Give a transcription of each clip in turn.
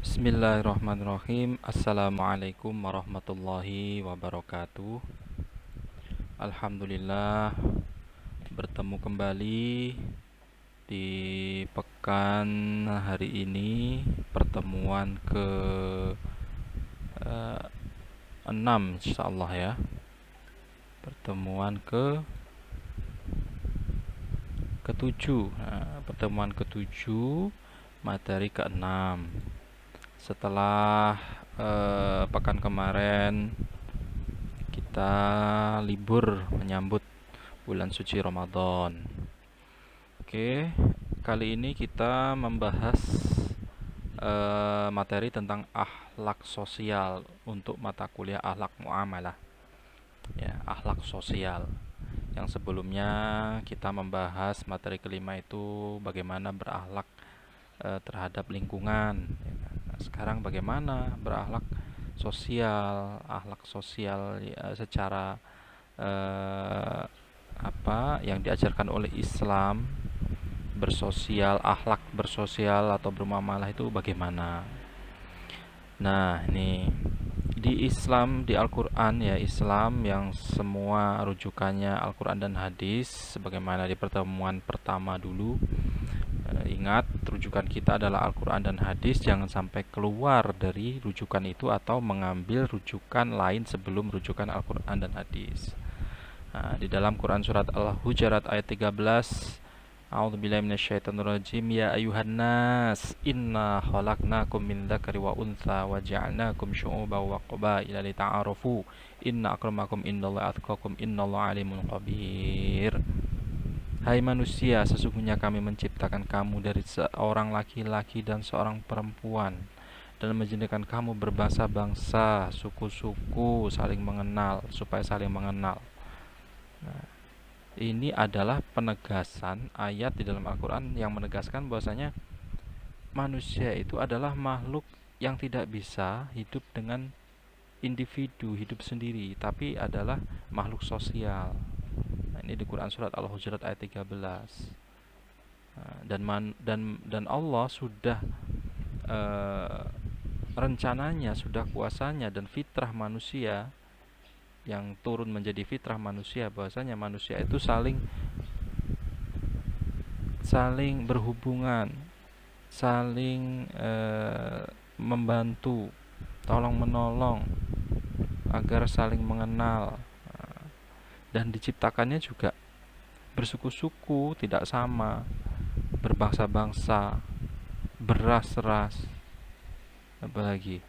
Bismillahirrahmanirrahim. Assalamualaikum warahmatullahi wabarakatuh. Alhamdulillah, bertemu kembali di pekan hari ini, pertemuan ke 6 insyaallah ya. Pertemuan ketujuh. Pertemuan ketujuh, materi ke-6. Setelah pekan kemarin kita libur menyambut bulan suci Ramadan. Oke, kali ini kita membahas materi tentang akhlak sosial untuk mata kuliah akhlak muamalah. Ya, akhlak sosial. Yang sebelumnya kita membahas materi kelima itu bagaimana berakhlak terhadap lingkungan. Nah, sekarang bagaimana berakhlak sosial, akhlak sosial ya, secara eh, apa yang diajarkan oleh Islam, bersosial, akhlak bersosial atau bermuamalah itu bagaimana. Nah, ini di Islam, di Al-Quran ya, Islam yang semua rujukannya Al-Quran dan hadis, sebagaimana di pertemuan pertama dulu. Ingat, rujukan kita adalah Al-Quran dan hadis. Jangan sampai keluar dari rujukan itu atau mengambil rujukan lain sebelum rujukan Al-Quran dan hadis. Nah, di dalam Quran surat Al-Hujurat ayat 13, A'udzubillahi minasyaitonirrajim. Ya ayuhan nas, inna khalaqnakum min dzakari wa untha wa ja'alnakum syu'uban wa qabaila lita'arafu. Inna akramakum indallahi atqakum innallaha alimun khabir. Hai manusia, sesungguhnya kami menciptakan kamu dari seorang laki-laki dan seorang perempuan dan menjadikan kamu berbangsa-bangsa, suku-suku, saling mengenal, supaya saling mengenal. Nah, ini adalah penegasan ayat di dalam Al-Quran yang menegaskan bahwasanya manusia itu adalah makhluk yang tidak bisa hidup dengan individu, hidup sendiri, tapi adalah makhluk sosial. Nah, ini di Quran surat Al-Hujurat ayat 13. Dan Allah sudah eh, rencananya, sudah kuasanya dan fitrah manusia yang turun menjadi fitrah manusia, bahwasanya manusia itu saling saling berhubungan, saling membantu, tolong menolong agar saling mengenal. Dan diciptakannya juga bersuku-suku, tidak sama, berbangsa-bangsa, beras-ras, apalagi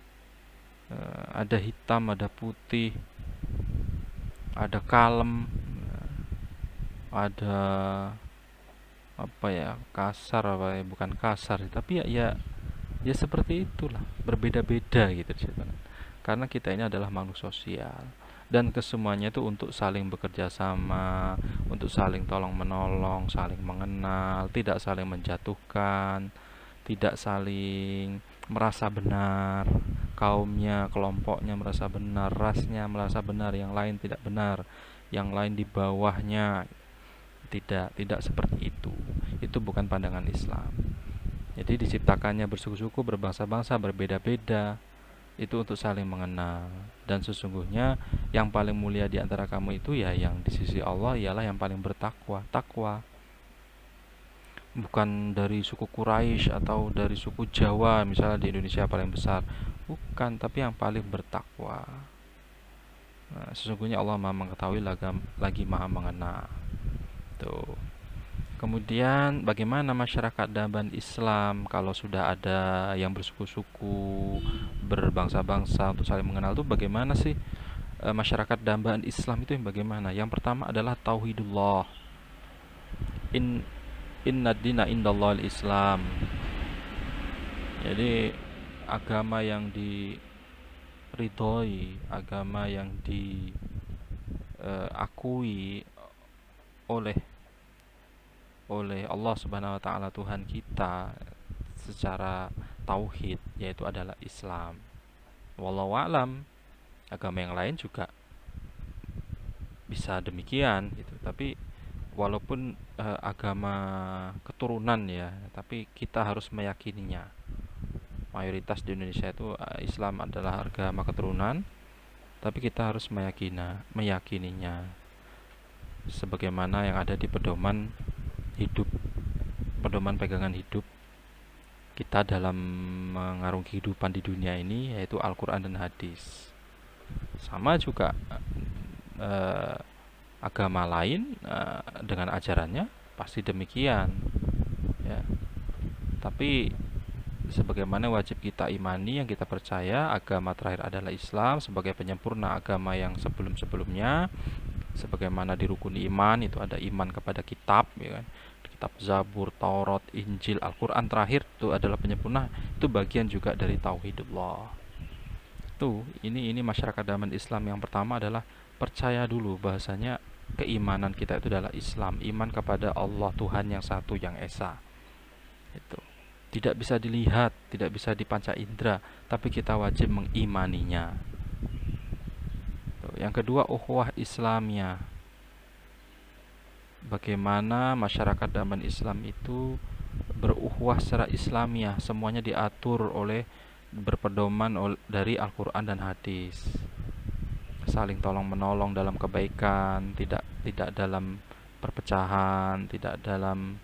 ada hitam, ada putih, ada kalem, ada apa ya, kasar apa ya, bukan kasar tapi ya seperti itulah, berbeda-beda gitu ceritanya. Karena kita ini adalah makhluk sosial dan kesemuanya itu untuk saling bekerja sama, untuk saling tolong menolong, saling mengenal, tidak saling menjatuhkan, tidak saling merasa benar. Kaumnya, kelompoknya merasa benar, rasnya merasa benar, yang lain tidak benar, yang lain di bawahnya. Tidak seperti itu. Itu bukan pandangan Islam. Jadi diciptakannya bersuku-suku, berbangsa-bangsa, berbeda-beda, itu untuk saling mengenal. Dan sesungguhnya yang paling mulia di antara kamu itu ya yang di sisi Allah ialah yang paling bertakwa. Takwa bukan dari suku Quraisy atau dari suku Jawa misalnya di Indonesia paling besar, bukan, tapi yang paling bertakwa. Nah, sesungguhnya Allah Maha mengetahui lagi Maha mengenal. Tuh. Kemudian bagaimana masyarakat Daban Islam kalau sudah ada yang bersuku-suku, berbangsa-bangsa untuk saling mengenal itu bagaimana sih? Masyarakat Daban Islam itu yang bagaimana? Yang pertama adalah tauhidullah. In inna dina indallah Islam. Jadi agama yang diridhoi, agama yang diakui oleh oleh Allah Subhanahu wa taala Tuhan kita secara tauhid yaitu adalah Islam. Wallahu alam, agama yang lain juga bisa demikian gitu. Tapi walaupun agama keturunan ya, tapi kita harus meyakininya. mayoritas di Indonesia itu Islam adalah agama keturunan, tapi kita harus meyakininya sebagaimana yang ada di hidup, pedoman pegangan hidup kita dalam mengarungi kehidupan di dunia ini, yaitu Al-Quran dan hadis. Sama juga eh, agama lain dengan ajarannya pasti demikian, ya. Tapi sebagaimana wajib kita imani, yang kita percaya, agama terakhir adalah Islam sebagai penyempurna agama yang sebelum-sebelumnya. Sebagaimana di rukun iman itu ada iman kepada kitab, ya kan? Kitab Zabur, Taurat, Injil, Al-Quran terakhir itu adalah penyempurna. Itu bagian juga dari tauhidullah. Ini masyarakat zaman Islam yang pertama adalah percaya dulu bahasanya keimanan kita itu adalah Islam, iman kepada Allah Tuhan yang satu, yang esa. Itu tidak bisa dilihat, tidak bisa dipanca indera, tapi kita wajib mengimaninya. Yang kedua, ukhuwah Islamiyah. Bagaimana masyarakat zaman Islam itu berukhuwah secara Islamiyah, semuanya diatur oleh berpedoman dari Al-Quran dan hadis. Saling tolong menolong dalam kebaikan, tidak dalam perpecahan, tidak dalam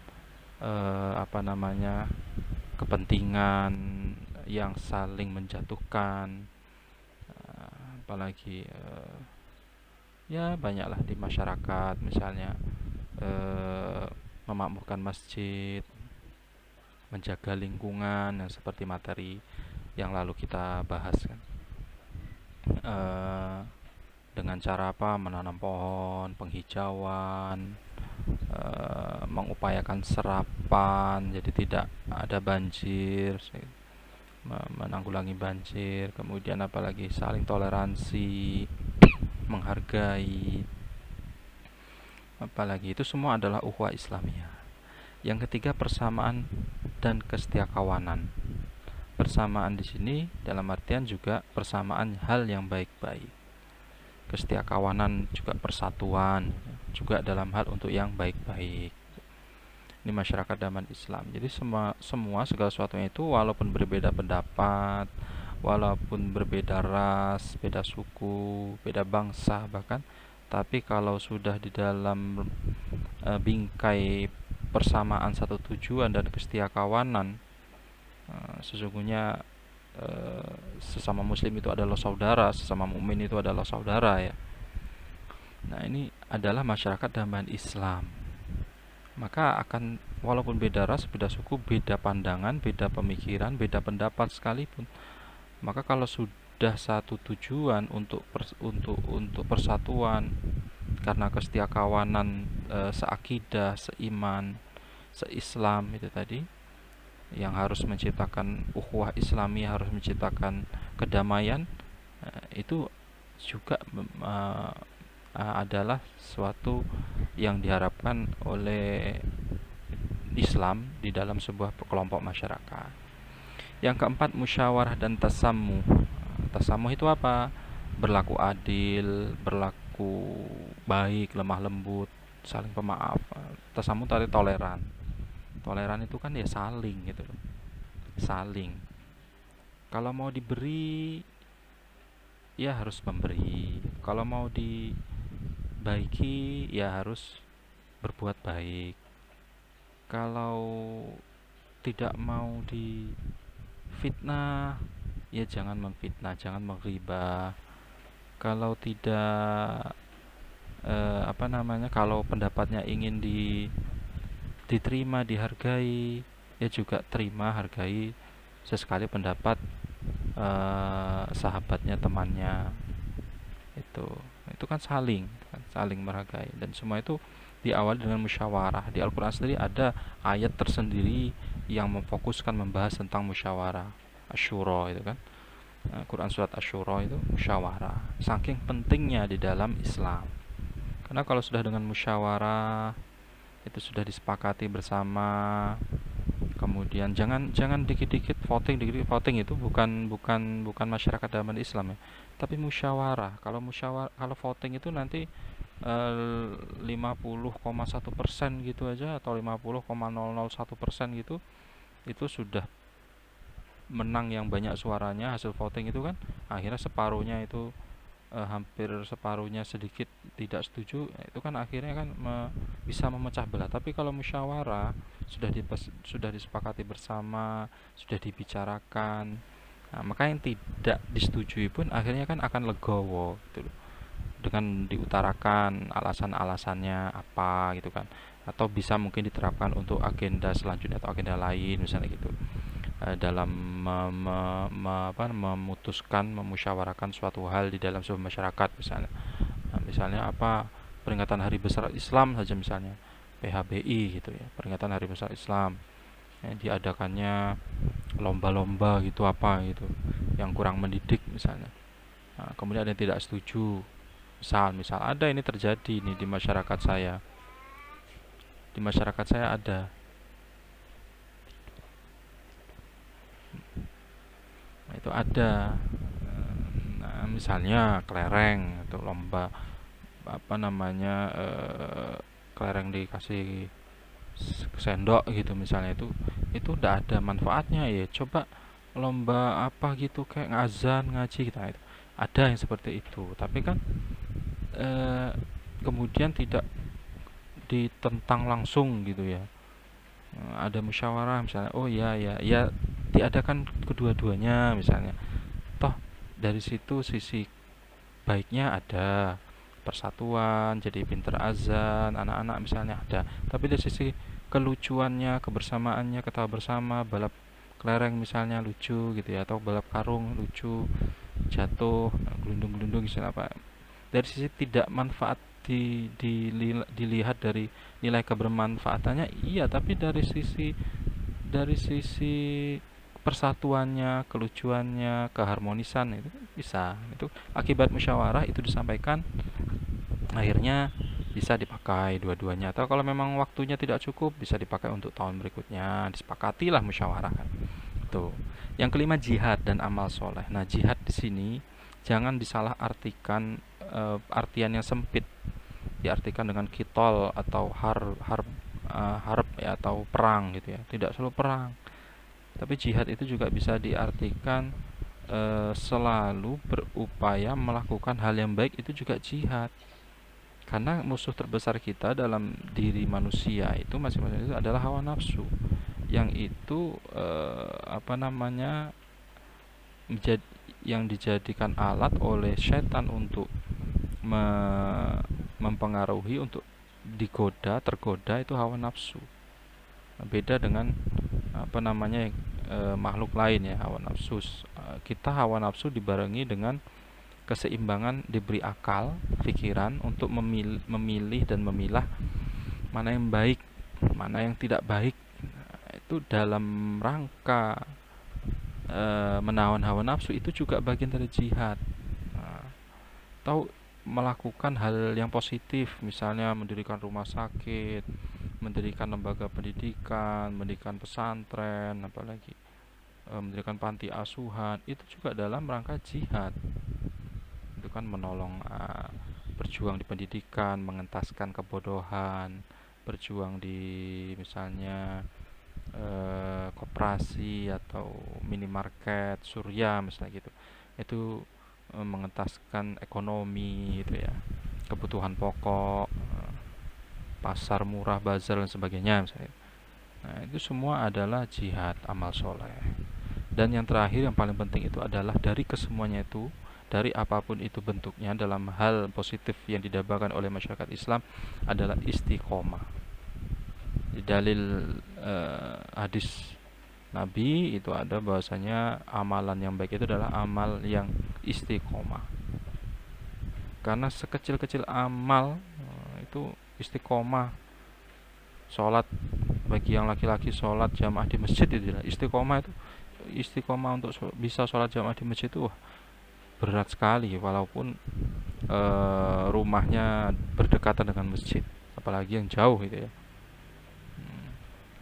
kepentingan yang saling menjatuhkan. Apalagi ya banyaklah di masyarakat, misalnya memakmurkan masjid, menjaga lingkungan, yang seperti materi yang lalu kita bahas kan. Dengan cara apa? Menanam pohon, penghijauan, mengupayakan serapan, jadi tidak ada banjir, menanggulangi banjir. Kemudian apalagi saling toleransi, menghargai, apalagi itu semua adalah ukhuwah Islamiyah. Yang ketiga, persamaan dan kesetiakawanan. Persamaan di sini dalam artian juga persamaan hal yang baik-baik. Kesetiakawanan juga persatuan, juga dalam hal untuk yang baik-baik. Ini masyarakat zaman Islam. Jadi semua segala sesuatunya itu walaupun berbeda pendapat, walaupun berbeda ras, beda suku, beda bangsa bahkan, tapi kalau sudah di dalam bingkai persamaan satu tujuan dan kesetiakawanan, sesungguhnya sesama muslim itu adalah saudara, sesama mukmin itu adalah saudara, ya. Nah, ini adalah masyarakat zaman Islam. Maka akan, walaupun beda ras, beda suku, beda pandangan, beda pemikiran, beda pendapat sekalipun, maka kalau sudah satu tujuan untuk persatuan karena kesetiakawanan, seakidah, seiman, seislam itu tadi, yang harus menciptakan ukhuwah Islami, harus menciptakan kedamaian, itu juga adalah suatu yang diharapkan oleh Islam di dalam sebuah kelompok masyarakat. Yang keempat, musyawarah dan tasamuh. Tasamuh itu apa? Berlaku adil, berlaku baik, lemah lembut, saling pemaaf. Tasamuh tadi toleran. Toleran itu kan ya saling gitu loh. Saling. Kalau mau diberi, ya harus memberi. Kalau mau dibaiki, ya harus berbuat baik. Kalau tidak mau difitnah, ya jangan memfitnah, jangan menggibah. Kalau tidak kalau pendapatnya ingin diterima, dihargai, ya juga terima, hargai sesekali pendapat sahabatnya, temannya. Itu kan saling menghargai, dan semua itu diawali dengan musyawarah. Di Al-Quran sendiri ada ayat tersendiri yang memfokuskan membahas tentang musyawarah, Asyura itu kan. Quran surat Asyura itu musyawarah, saking pentingnya di dalam Islam. Karena kalau sudah dengan musyawarah, itu sudah disepakati bersama, kemudian jangan dikit-dikit voting, itu bukan masyarakat zaman Islam, ya, tapi musyawarah. Kalau voting itu nanti 50,1% gitu aja, atau 50,001% gitu, itu sudah menang yang banyak suaranya, hasil voting itu kan akhirnya separuhnya itu hampir separuhnya sedikit tidak setuju, itu kan akhirnya kan bisa memecah belah. Tapi kalau musyawarah sudah disepakati bersama, sudah dibicarakan, nah, maka yang tidak disetujui pun akhirnya kan akan legowo gitu loh, dengan diutarakan alasan-alasannya apa gitu kan, atau bisa mungkin diterapkan untuk agenda selanjutnya atau agenda lain misalnya gitu, dalam memutuskan, memusyawarahkan suatu hal di dalam sebuah masyarakat misalnya. Nah, misalnya apa, peringatan Hari Besar Islam saja misalnya, PHBI gitu ya, peringatan Hari Besar Islam, ya, diadakannya lomba-lomba gitu apa gitu yang kurang mendidik misalnya. Nah, kemudian ada yang tidak setuju, misal ada ini terjadi nih di masyarakat saya ada. Nah, itu ada. Nah, misalnya kelereng atau lomba apa namanya, kelereng dikasih sendok gitu misalnya, itu udah ada manfaatnya ya. Coba lomba apa gitu kayak ngazan ngaji kita, itu ada yang seperti itu, tapi kan eh, kemudian tidak ditentang langsung gitu ya. Ada musyawarah misalnya, oh ya ya ya, diadakan kedua-duanya misalnya, toh dari situ sisi baiknya ada persatuan, jadi pinter azan anak-anak misalnya ada, tapi dari sisi kelucuannya, kebersamaannya, ketawa bersama, balap kelereng misalnya lucu gitu ya, atau balap karung lucu, jatuh gelundung-gelundung misalnya apa, dari sisi tidak manfaat dilihat dari nilai kebermanfaatannya iya, tapi dari sisi persatuannya, kelucuannya, keharmonisan itu bisa. Itu akibat musyawarah itu disampaikan, akhirnya bisa dipakai dua-duanya. Atau kalau memang waktunya tidak cukup, bisa dipakai untuk tahun berikutnya. Disepakatilah musyawarah kan. Itu. Yang kelima, jihad dan amal soleh. Nah, jihad di sini jangan disalah artikan, artian yang sempit, diartikan dengan kitol atau harb ya, atau perang gitu ya. Tidak selalu perang. Tapi jihad itu juga bisa diartikan selalu berupaya melakukan hal yang baik, itu juga jihad. Karena musuh terbesar kita dalam diri manusia itu masing-masing itu adalah hawa nafsu, yang itu apa namanya, menjadi yang dijadikan alat oleh setan untuk mempengaruhi, untuk tergoda itu hawa nafsu. Beda dengan apa namanya, makhluk lain ya, hawa nafsu. Kita hawa nafsu dibarengi dengan keseimbangan, diberi akal, pikiran untuk memilih dan memilah mana yang baik, mana yang tidak baik. Itu dalam rangka menawan hawa nafsu, itu juga bagian dari jihad. Nah, tahu, melakukan hal yang positif, misalnya mendirikan rumah sakit, mendirikan lembaga pendidikan, mendirikan pesantren, apalagi mendirikan panti asuhan, itu juga dalam rangka jihad. Itu kan menolong, berjuang di pendidikan, mengentaskan kebodohan, berjuang di misalnya koperasi atau minimarket surya misalnya gitu. Itu mengentaskan ekonomi itu ya, kebutuhan pokok, pasar murah, bazar dan sebagainya misalnya. Nah, itu semua adalah jihad, amal soleh. Dan yang terakhir yang paling penting itu adalah dari kesemuanya itu, dari apapun itu bentuknya dalam hal positif yang didambakan oleh masyarakat Islam, adalah istiqomah. Di dalil hadis Nabi itu ada bahwasanya amalan yang baik itu adalah amal yang istiqomah. Karena sekecil-kecil amal itu istiqomah. Sholat, bagi yang laki-laki sholat jamaah di masjid itu istiqomah. Itu istiqomah untuk bisa sholat jamaah di masjid itu berat sekali, walaupun rumahnya berdekatan dengan masjid, apalagi yang jauh gitu ya.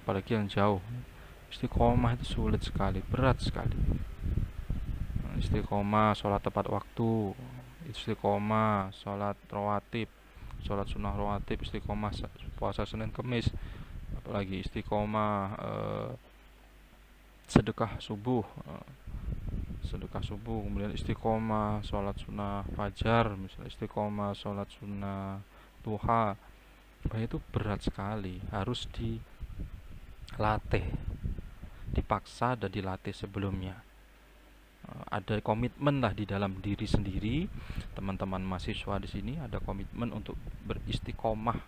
Apalagi yang jauh, istiqomah itu sulit sekali, berat sekali. Istiqomah sholat tepat waktu, istiqomah sholat rawatib, sholat sunnah rawatib, istiqomah puasa Senin Kemis, apalagi istiqomah sedekah subuh, sedekah subuh, kemudian istiqomah sholat sunnah fajar, misalnya istiqomah sholat sunnah duha. Wah, itu berat sekali, harus dilatih, dipaksa dan dilatih sebelumnya. Ada komitmen lah di dalam diri sendiri. Teman-teman mahasiswa di sini ada komitmen untuk beristiqomah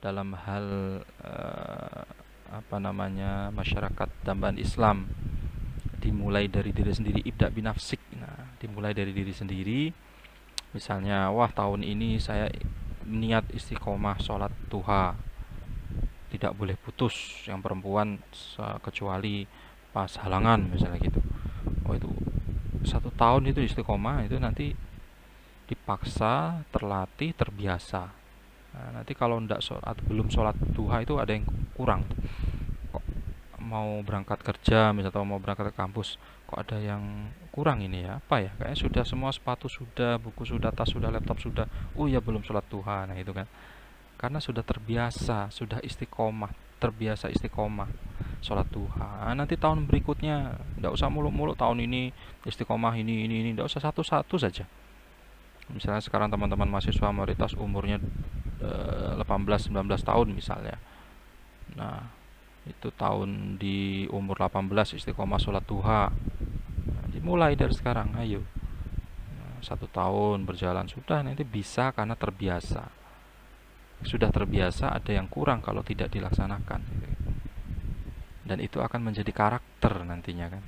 dalam hal masyarakat dambaan Islam. Dimulai dari diri sendiri, ibda binafsik. Nah, dimulai dari diri sendiri. Misalnya, wah tahun ini saya niat istiqomah sholat duha, tidak boleh putus yang perempuan kecuali pas halangan misalnya gitu. Oh itu 1 tahun itu istiqomah, itu nanti dipaksa, terlatih, terbiasa. Nah, nanti kalau ndak sholat, belum sholat duha itu ada yang kurang. Kok mau berangkat kerja misalnya atau mau berangkat ke kampus, kok ada yang kurang ini ya? Apa ya? Kayaknya sudah semua, sepatu sudah, buku sudah, tas sudah, laptop sudah. Oh ya belum sholat duha. Nah itu kan. Karena sudah terbiasa, sudah istiqomah, terbiasa istiqomah sholat duha. Nanti tahun berikutnya nggak usah muluk-muluk, tahun ini istiqomah ini, nggak usah, satu-satu saja. Misalnya sekarang teman-teman mahasiswa mayoritas umurnya 18-19 tahun misalnya. Nah, itu tahun di umur 18 istiqomah sholat duha. Nah, dimulai dari sekarang, ayo. 1 tahun berjalan sudah, nanti bisa karena terbiasa. Sudah terbiasa, ada yang kurang kalau tidak dilaksanakan. Dan itu akan menjadi karakter nantinya kan.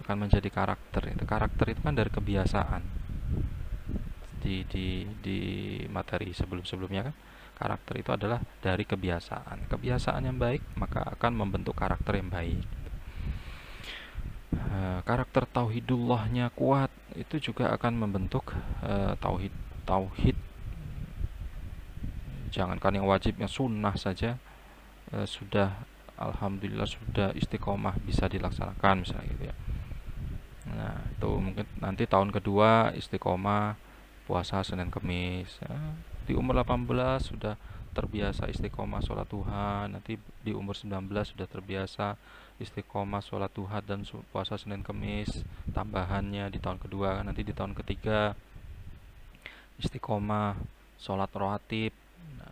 Akan menjadi karakter. Karakter itu kan dari kebiasaan. Di materi sebelum-sebelumnya kan, karakter itu adalah dari kebiasaan. Kebiasaan yang baik maka akan membentuk karakter yang baik. Karakter tauhidullahnya kuat, itu juga akan membentuk tauhid. Jangankan yang wajibnya, sunnah saja sudah alhamdulillah sudah istiqomah bisa dilaksanakan misalnya gitu ya. Nah, itu mungkin nanti tahun kedua istiqomah puasa Senin Kemis. Di umur 18 sudah terbiasa istiqomah sholat duha, nanti di umur 19 sudah terbiasa istiqomah sholat duha dan puasa Senin Kemis. Tambahannya di tahun kedua, nanti di tahun ketiga istiqomah sholat rawatib. Nah,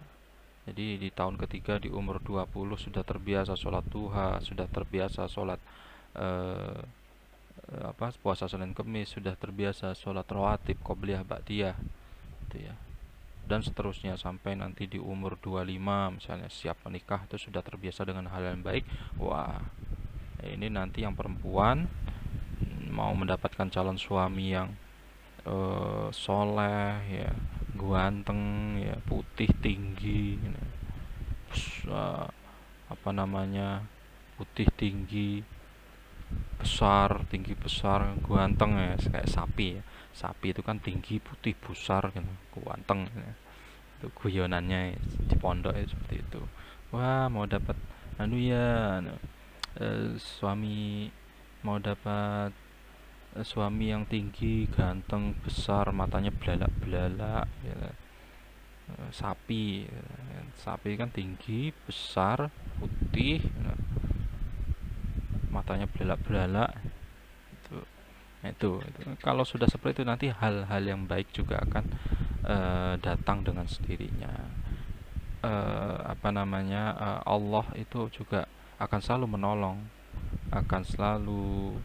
jadi di tahun ketiga di umur 20 sudah terbiasa sholat duha, sudah terbiasa sholat eh, puasa Senin Kemis, sudah terbiasa sholat rawatib, qobliyah, ba'diyah gitu ya. Dan seterusnya sampai nanti di umur 25 misalnya siap menikah, itu sudah terbiasa dengan hal yang baik. Wah, ini nanti yang perempuan mau mendapatkan calon suami yang soleh ya, ganteng ya, putih, tinggi ya. Putih, tinggi, tinggi besar, ganteng ya, kayak sapi ya. Sapi itu kan tinggi, putih, besar gitu, ganteng ya. Itu guyonannya ya, di pondok ya, seperti itu. Wah, mau dapat suami, mau dapat suami yang tinggi, ganteng, besar, matanya belalak-belalak ya. Sapi kan tinggi, besar, putih ya. Matanya belalak-belalak itu. Nah, itu kalau sudah seperti itu nanti hal-hal yang baik juga akan datang dengan sendirinya. Allah itu juga akan selalu menolong, akan selalu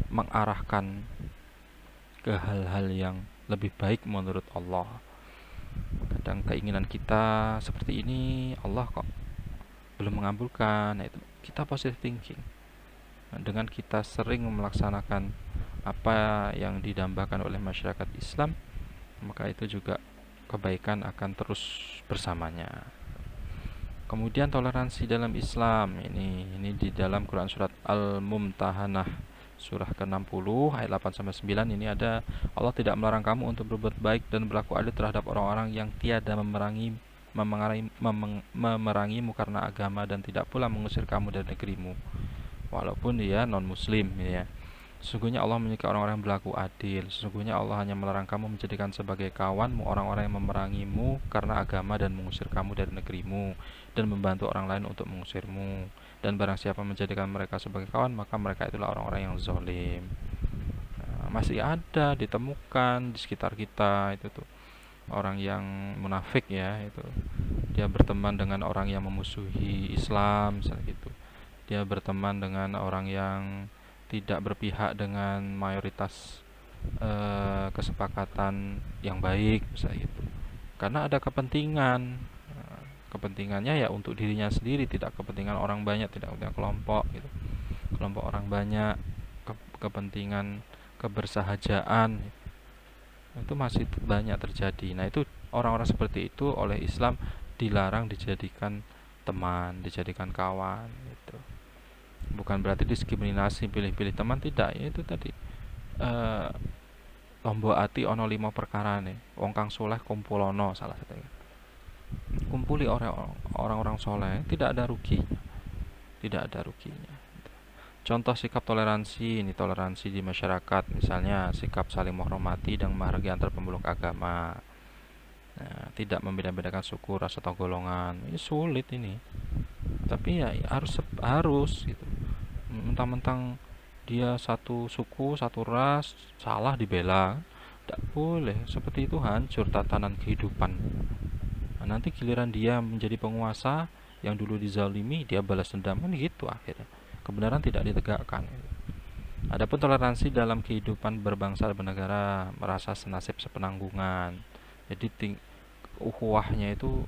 mengarahkan ke hal-hal yang lebih baik menurut Allah. Kadang keinginan kita seperti ini, Allah kok belum mengabulkan. Nah, itu kita positive thinking. Nah, dengan kita sering melaksanakan apa yang didambakan oleh masyarakat Islam, maka itu juga kebaikan akan terus bersamanya. Kemudian toleransi dalam Islam, ini di dalam Quran surat Al-Mumtahanah surah ke-60 ayat 8-9 ini ada, Allah tidak melarang kamu untuk berbuat baik dan berlaku adil terhadap orang-orang yang tiada memerangimu karena agama dan tidak pula mengusir kamu dari negerimu walaupun dia non muslim ya. Sesungguhnya Allah menyukai orang-orang yang berlaku adil. Sesungguhnya Allah hanya melarang kamu menjadikan sebagai kawanmu orang-orang yang memerangimu karena agama dan mengusir kamu dari negerimu dan membantu orang lain untuk mengusirmu. Dan barang siapa menjadikan mereka sebagai kawan, maka mereka itulah orang-orang yang zalim. Nah, masih ada ditemukan di sekitar kita itu tuh orang yang munafik ya itu. Dia berteman dengan orang yang memusuhi Islam misalnya gitu. Dia berteman dengan orang yang tidak berpihak dengan mayoritas kesepakatan yang baik misalnya gitu. Karena ada kepentingan. Kepentingannya ya untuk dirinya sendiri, tidak kepentingan orang banyak, tidak kepentingan kelompok gitu. Kelompok orang banyak, kepentingan kebersahajaan itu masih banyak terjadi. Nah, itu orang-orang seperti itu oleh Islam dilarang dijadikan teman, dijadikan kawan gitu. Bukan berarti diskriminasi pilih-pilih teman, tidak. Ya itu tadi eh lombok ati ono lima perkara nih. Wong kang soleh kumpulono salah satunya. Kumpuli orang-orang soleh, tidak ada ruginya. Tidak ada ruginya. Contoh sikap toleransi, ini toleransi di masyarakat, misalnya sikap saling menghormati dan menghargai antar pemeluk agama. Nah, tidak membeda-bedakan suku, ras atau golongan. Ini sulit ini. Tapi ya harus gitu. Mentang-mentang dia satu suku, satu ras, salah dibela. Tidak boleh. Seperti itu hancur tatanan kehidupan. Nah, nanti giliran dia menjadi penguasa, yang dulu dizalimi, dia balas dendam kan gitu akhirnya. Kebenaran tidak ditegakkan. Adapun toleransi dalam kehidupan berbangsa dan bernegara, merasa senasib sepenanggungan. Jadi ukhuwahnya itu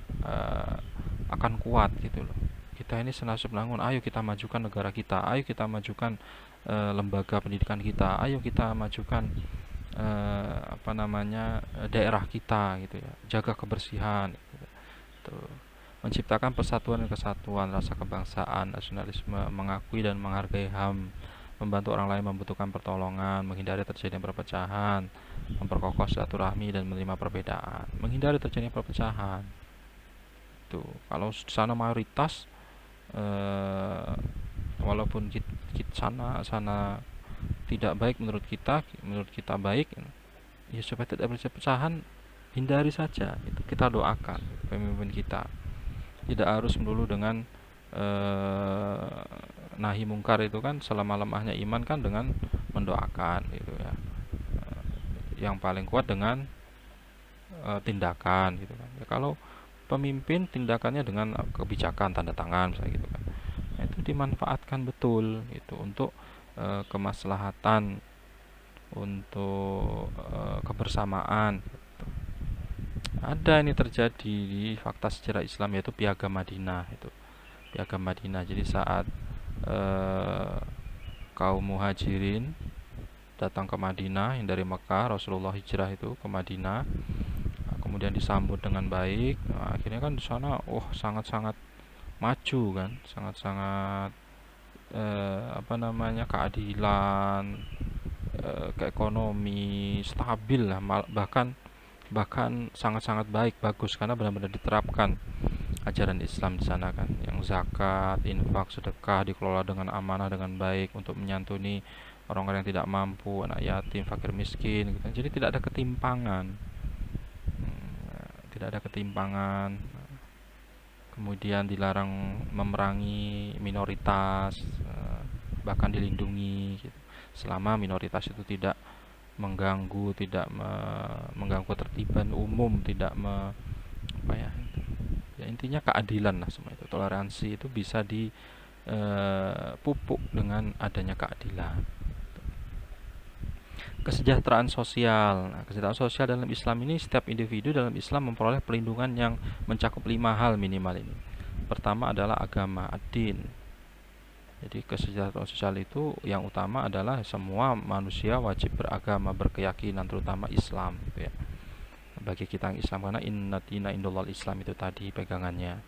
akan kuat gitu loh. Kita ini senasib penanggungan, ayo kita majukan negara kita, ayo kita majukan lembaga pendidikan kita, ayo kita majukan daerah kita gitu ya, jaga kebersihan gitu. Tuh. Menciptakan persatuan dan kesatuan, rasa kebangsaan, nasionalisme, mengakui dan menghargai HAM, membantu orang lain membutuhkan pertolongan, menghindari terjadinya perpecahan, memperkokoh silaturahmi dan menerima perbedaan, menghindari terjadinya perpecahan. Tuh, kalau sana mayoritas, walaupun kita sana tidak baik menurut kita baik, ya supaya tidak terjadi perpecahan, hindari saja. Itu kita doakan pemimpin kita. Tidak harus melulu dengan nahi mungkar, itu kan selama-lamanya iman kan dengan mendoakan gitu ya. Yang paling kuat dengan tindakan gitu kan. Ya, kalau pemimpin tindakannya dengan kebijakan tanda tangan misalnya gitu kan. Nah, itu dimanfaatkan betul gitu untuk kemaslahatan, untuk kebersamaan gitu. Ada ini terjadi di fakta sejarah Islam, yaitu Piagam Madinah itu. Piagam Madinah. Jadi saat kaum muhajirin datang ke Madinah yang dari Mekah, Rasulullah hijrah itu ke Madinah, kemudian disambut dengan baik. Nah, akhirnya kan di sana sangat-sangat maju kan, sangat-sangat keadilan, ke ekonomi stabil lah, bahkan bahkan sangat-sangat baik, bagus, karena benar-benar diterapkan ajaran Islam di sana kan, yang zakat, infak, sedekah dikelola dengan amanah, dengan baik untuk menyantuni orang-orang yang tidak mampu, anak yatim, fakir miskin gitu. Jadi tidak ada ketimpangan. Tidak ada ketimpangan. Kemudian dilarang memerangi minoritas, bahkan dilindungi gitu. Selama minoritas itu tidak mengganggu, tidak mengganggu ketertiban umum, tidak apa ya, ya intinya keadilan lah semua itu. Toleransi itu bisa dipupuk dengan adanya keadilan. Kesejahteraan sosial. Nah, kesejahteraan sosial dalam Islam ini, setiap individu dalam Islam memperoleh perlindungan yang mencakup 5 hal minimal ini. Pertama adalah agama, ad-din. Jadi kesejahteraan sosial itu yang utama adalah semua manusia wajib beragama, berkeyakinan, terutama Islam gitu ya. Bagi kita yang Islam, karena inna dina indallahil Islam itu tadi pegangannya.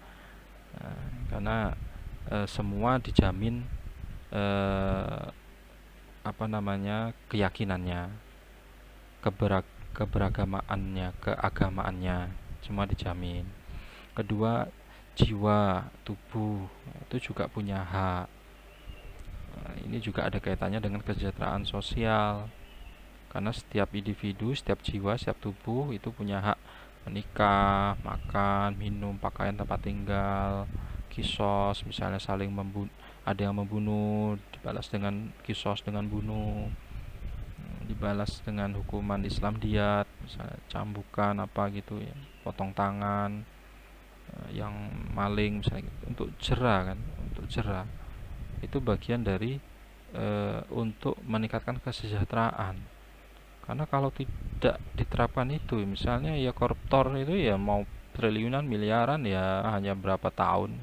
Karena semua dijamin keyakinannya, keberagamaannya, keagamaannya, semua dijamin. Kedua, jiwa, tubuh itu juga punya hak. Ini juga ada kaitannya dengan kesejahteraan sosial, karena setiap individu, setiap jiwa, setiap tubuh itu punya hak menikah, makan, minum, pakaian, tempat tinggal, kisos, misalnya saling membunuh, ada yang membunuh, dibalas dengan kisos dengan bunuh, dibalas dengan hukuman Islam diat, misalnya cambukan apa gitu ya, potong tangan, yang maling misalnya gitu, untuk jera kan, untuk jera. Itu bagian dari untuk meningkatkan kesejahteraan. Karena kalau tidak diterapkan itu, misalnya ya koruptor itu ya mau triliunan, miliaran ya hanya berapa tahun,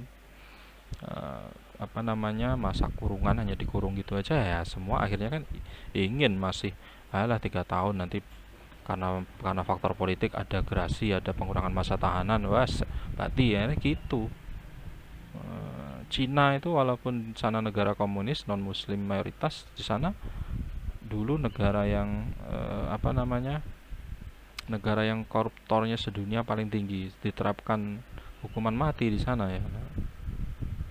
eh, apa namanya, masa kurungan hanya dikurung gitu aja ya, semua akhirnya kan ingin masih alah 3 tahun nanti, karena faktor politik ada gerasi, ada pengurangan masa tahanan, was berarti ya gitu. Cina itu walaupun sana negara komunis non muslim mayoritas, di sana dulu negara yang apa namanya, negara yang koruptornya sedunia paling tinggi, diterapkan hukuman mati di sana ya.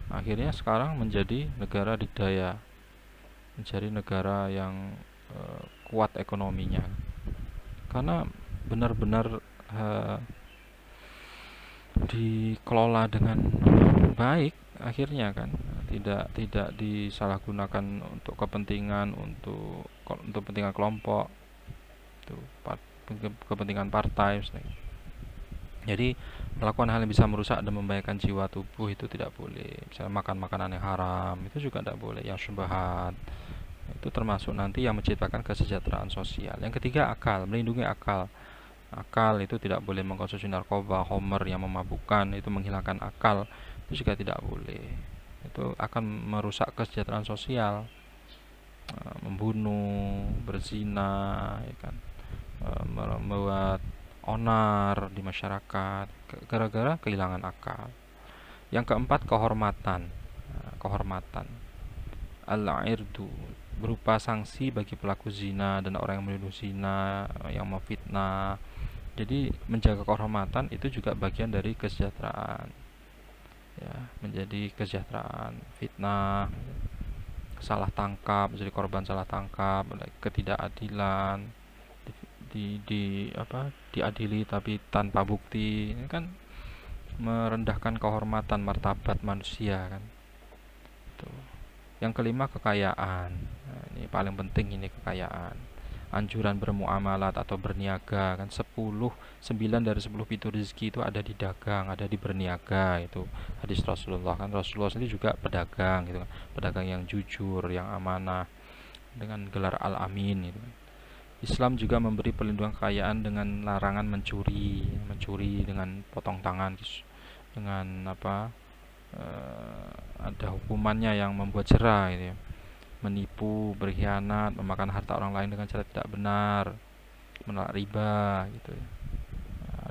Akhirnya sekarang menjadi negara didaya, menjadi negara yang kuat ekonominya, karena benar-benar dikelola dengan baik akhirnya kan, tidak tidak disalahgunakan untuk kepentingan, untuk kepentingan kelompok, itu kepentingan partai misalnya. Jadi melakukan hal yang bisa merusak dan membahayakan jiwa tubuh itu tidak boleh. Misalnya makan makanan yang haram itu juga tidak boleh, yang syubhat. Itu termasuk nanti yang menciptakan kesejahteraan sosial. Yang ketiga, akal, melindungi akal. Akal itu tidak boleh mengkonsumsi narkoba, homer yang memabukkan, itu menghilangkan akal. Itu juga tidak boleh. Itu akan merusak kesejahteraan sosial. Membunuh, berzina, ya kan, membuat onar di masyarakat gara-gara kehilangan akal. Yang keempat, kehormatan. Kehormatan al-irdu, berupa sanksi bagi pelaku zina dan orang yang menuduh zina, yang memfitnah. Jadi menjaga kehormatan itu juga bagian dari kesejahteraan, ya, menjadi kesejahteraan. Fitnah, salah tangkap, jadi korban salah tangkap, ketidakadilan, di apa, diadili tapi tanpa bukti, ini kan merendahkan kehormatan martabat manusia kan. Tuh. Yang kelima, kekayaan. Nah, ini paling penting, ini kekayaan. Anjuran bermuamalat atau berniaga kan, 9 dari 10 pintu rezeki itu ada di dagang, ada di berniaga. Itu hadis Rasulullah kan, Rasulullah sendiri juga pedagang gitu kan. Pedagang yang jujur, yang amanah, dengan gelar Al-Amin gitu kan. Islam juga memberi perlindungan kekayaan dengan larangan mencuri, mencuri dengan potong tangan, dengan apa, ada hukumannya yang membuat jera gitu ya. Menipu, berkhianat, memakan harta orang lain dengan cara tidak benar, menolak riba gitu ya.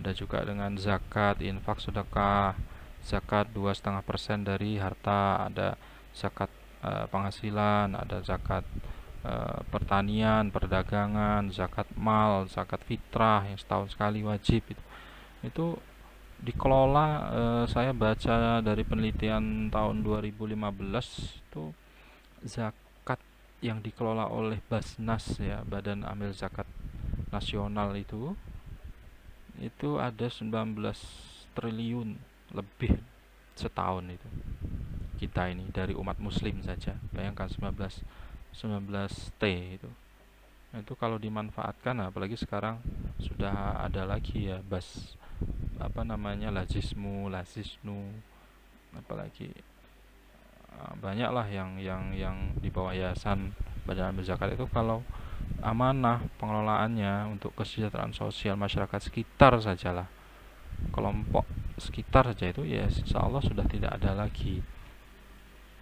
Ada juga dengan zakat, infak, sedekah. Zakat 2,5% dari harta, ada zakat penghasilan, ada zakat pertanian, perdagangan, zakat mal, zakat fitrah yang setahun sekali wajib itu dikelola. Saya baca dari penelitian tahun 2015 itu, zakat yang dikelola oleh Basnas ya, Badan Amil Zakat Nasional itu ada 19 triliun lebih setahun itu. Kita ini dari umat muslim saja, bayangkan 19 T itu. Nah, itu kalau dimanfaatkan, apalagi sekarang sudah ada lagi ya apa namanya, lazisnu, apalagi banyak lah yang di bawah yayasan Badan Amil Zakat itu. Kalau amanah pengelolaannya untuk kesejahteraan sosial masyarakat sekitar sajalah, kelompok sekitar saja, itu ya insya Allah sudah tidak ada lagi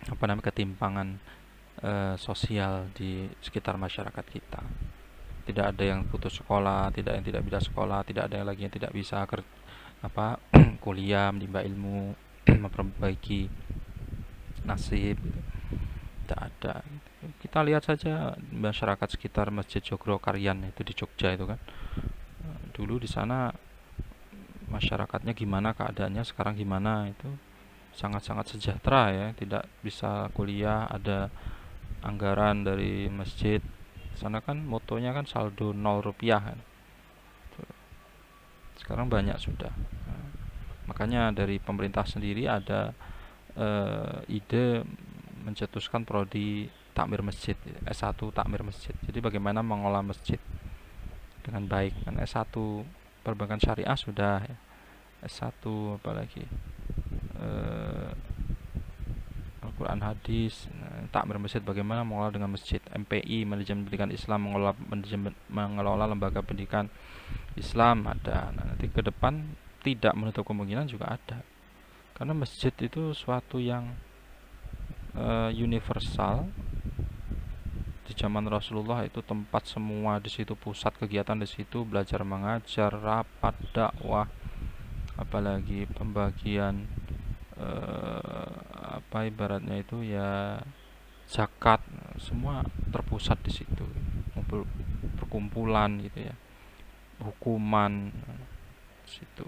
apa namanya, ketimpangan sosial di sekitar masyarakat kita. Tidak ada yang putus sekolah, tidak yang tidak bisa sekolah, tidak ada yang lagi yang tidak bisa apa kuliah, menimba ilmu, memperbaiki nasib, tidak ada. Kita lihat saja masyarakat sekitar Masjid Jogro Karyan itu di Jogja itu kan, dulu di sana masyarakatnya gimana keadaannya, sekarang gimana, itu sangat-sangat sejahtera ya, tidak bisa kuliah, ada anggaran dari masjid. Sana kan motonya kan saldo 0 rupiah kan. Sekarang banyak sudah. Nah, makanya dari pemerintah sendiri ada ide mencetuskan prodi takmir masjid, S1 takmir masjid. Jadi bagaimana mengolah masjid dengan baik. Kan S1 perbankan syariah sudah ya. S1 apalagi eh, Al-Quran hadis, takmir masjid bagaimana mengelola dengan masjid. MPI manajemen pendidikan Islam mengelola lembaga pendidikan Islam ada. Nah, nanti ke depan tidak menutup kemungkinan juga ada. Karena masjid itu suatu yang universal. Di zaman Rasulullah itu tempat semua, di situ pusat kegiatan, di situ belajar mengajar, rapat, dakwah, apalagi pembagian apa ibaratnya itu ya zakat, semua terpusat di situ. Perkumpulan gitu ya, hukuman situ.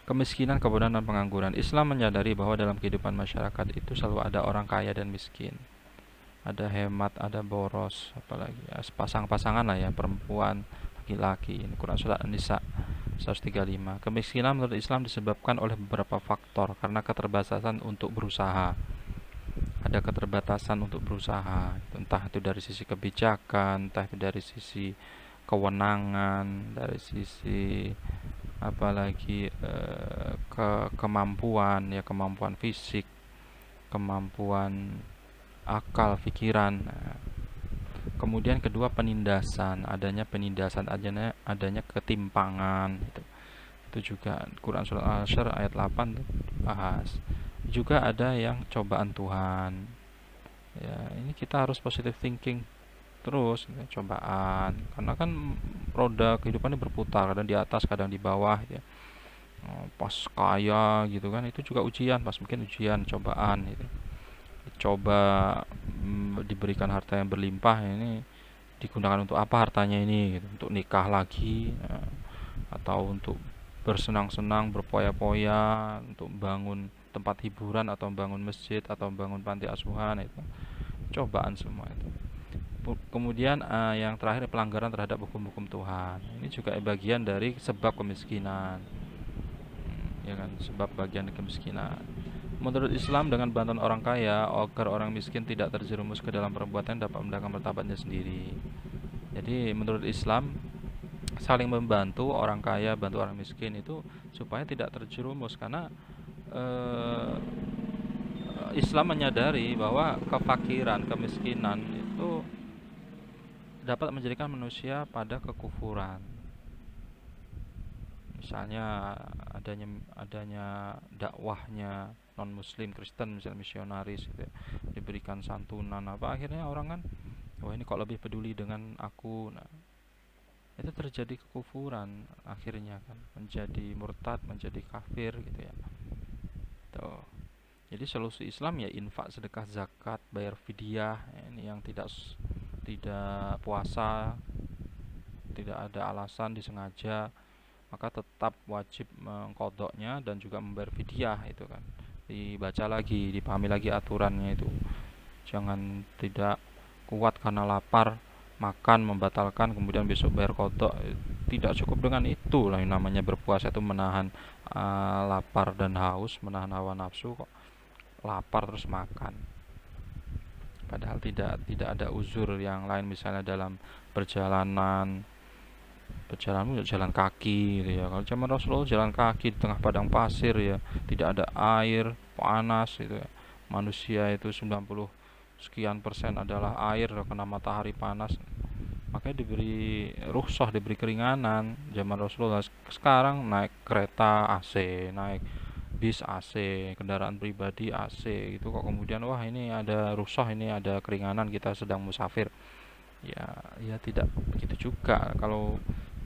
Kemiskinan, kebodohan, dan pengangguran. Islam menyadari bahwa dalam kehidupan masyarakat itu selalu ada orang kaya dan miskin. Ada hemat, ada boros, apalagi ya, pasang-pasangan lah ya, perempuan, laki-laki. Ini Quran Surat An-Nisa 135. Kemiskinan menurut Islam disebabkan oleh beberapa faktor, karena keterbatasan untuk berusaha. Ada keterbatasan untuk berusaha, entah itu dari sisi kebijakan, entah itu dari sisi kewenangan, dari sisi apalagi kemampuan ya, kemampuan fisik, kemampuan akal, pikiran. Nah, kemudian kedua penindasan, adanya ketimpangan itu juga Quran Surah Al-Asr ayat 8 tuh bahas. Juga ada yang cobaan Tuhan. Ya, ini kita harus positive thinking terus ya, cobaan. Karena kan roda kehidupan ini berputar, kadang di atas, kadang di bawah ya. Pas kaya gitu kan, itu juga ujian, pas mungkin ujian, cobaan gitu. Coba diberikan harta yang berlimpah, ini digunakan untuk apa hartanya ini gitu. Untuk nikah lagi ya, atau untuk bersenang-senang, berpoya-poya, untuk bangun tempat hiburan, atau bangun masjid, atau bangun panti asuhan. Itu cobaan semua itu. Kemudian yang terakhir pelanggaran terhadap hukum-hukum Tuhan. Ini juga bagian dari sebab kemiskinan. Ya kan, sebab bagian kemiskinan. Menurut Islam, dengan bantuan orang kaya agar orang miskin tidak terjerumus ke dalam perbuatan yang dapat mendatangkan martabatnya sendiri. Jadi menurut Islam, saling membantu, orang kaya bantu orang miskin itu supaya tidak terjerumus, karena Islam menyadari bahwa kefakiran, kemiskinan itu dapat menjadikan manusia pada kekufuran. Misalnya adanya dakwahnya non muslim, Kristen misalnya, misionaris gitu ya, diberikan santunan apa, akhirnya orang kan, wah ini kok lebih peduli dengan aku. Nah, itu terjadi kekufuran akhirnya kan, menjadi murtad, menjadi kafir gitu ya. Tuh. Jadi solusi Islam ya infak, sedekah, zakat, bayar fidyah. Ini yang tidak puasa, tidak ada alasan disengaja, maka tetap wajib mengkodoknya dan juga membayar fidyah itu kan. Dibaca lagi, dipahami lagi aturannya itu. Jangan tidak kuat karena lapar, makan membatalkan, kemudian besok bayar kodok. Tidak cukup dengan itu lah yang namanya berpuasa, itu menahan lapar dan haus, menahan hawa nafsu. Kok lapar terus makan, padahal tidak ada uzur yang lain, misalnya dalam perjalanan jalan kaki gitu ya. Kalau zaman Rasulullah jalan kaki di tengah padang pasir ya, tidak ada air, panas gitu ya. Manusia itu 90 sekian persen adalah air, kena matahari panas, makanya diberi rukhsah, diberi keringanan zaman Rasulullah. Sekarang naik kereta AC, naik bis AC, kendaraan pribadi AC gitu, kok kemudian wah ini ada rukhsah, ini ada keringanan, kita sedang musafir. Ya tidak begitu juga. Kalau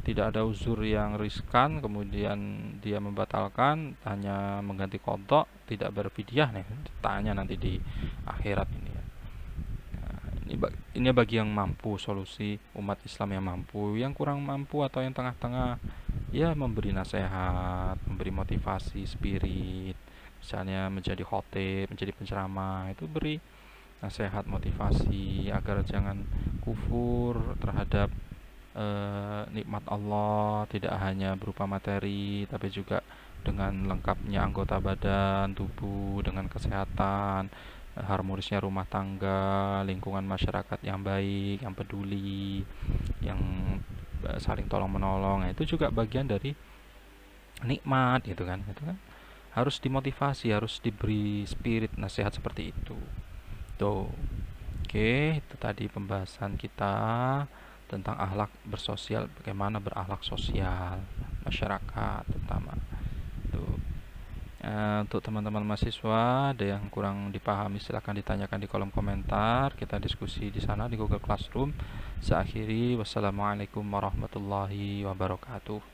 tidak ada uzur yang riskan kemudian dia membatalkan, hanya mengganti kodok, tidak berfidyah nih, tanya nanti di akhirat ini ya. Ini bagi yang mampu, solusi umat Islam yang mampu. Yang kurang mampu atau yang tengah-tengah, ya memberi nasihat, memberi motivasi, spirit, misalnya menjadi khotib, menjadi penceramah, itu beri nasihat motivasi agar jangan kufur terhadap nikmat Allah, tidak hanya berupa materi tapi juga dengan lengkapnya anggota badan, tubuh, dengan kesehatan, harmonisnya rumah tangga, lingkungan masyarakat yang baik, yang peduli, yang saling tolong menolong. Nah, itu juga bagian dari nikmat gitu kan. Itu kan harus dimotivasi, harus diberi spirit nasihat seperti itu. Tuh. Oke, itu tadi pembahasan kita tentang akhlak bersosial, bagaimana berakhlak sosial masyarakat terutama. Tuh. Untuk teman-teman mahasiswa ada yang kurang dipahami silahkan ditanyakan di kolom komentar. Kita diskusi di sana di Google Classroom. Saya akhiri, wassalamualaikum warahmatullahi wabarakatuh.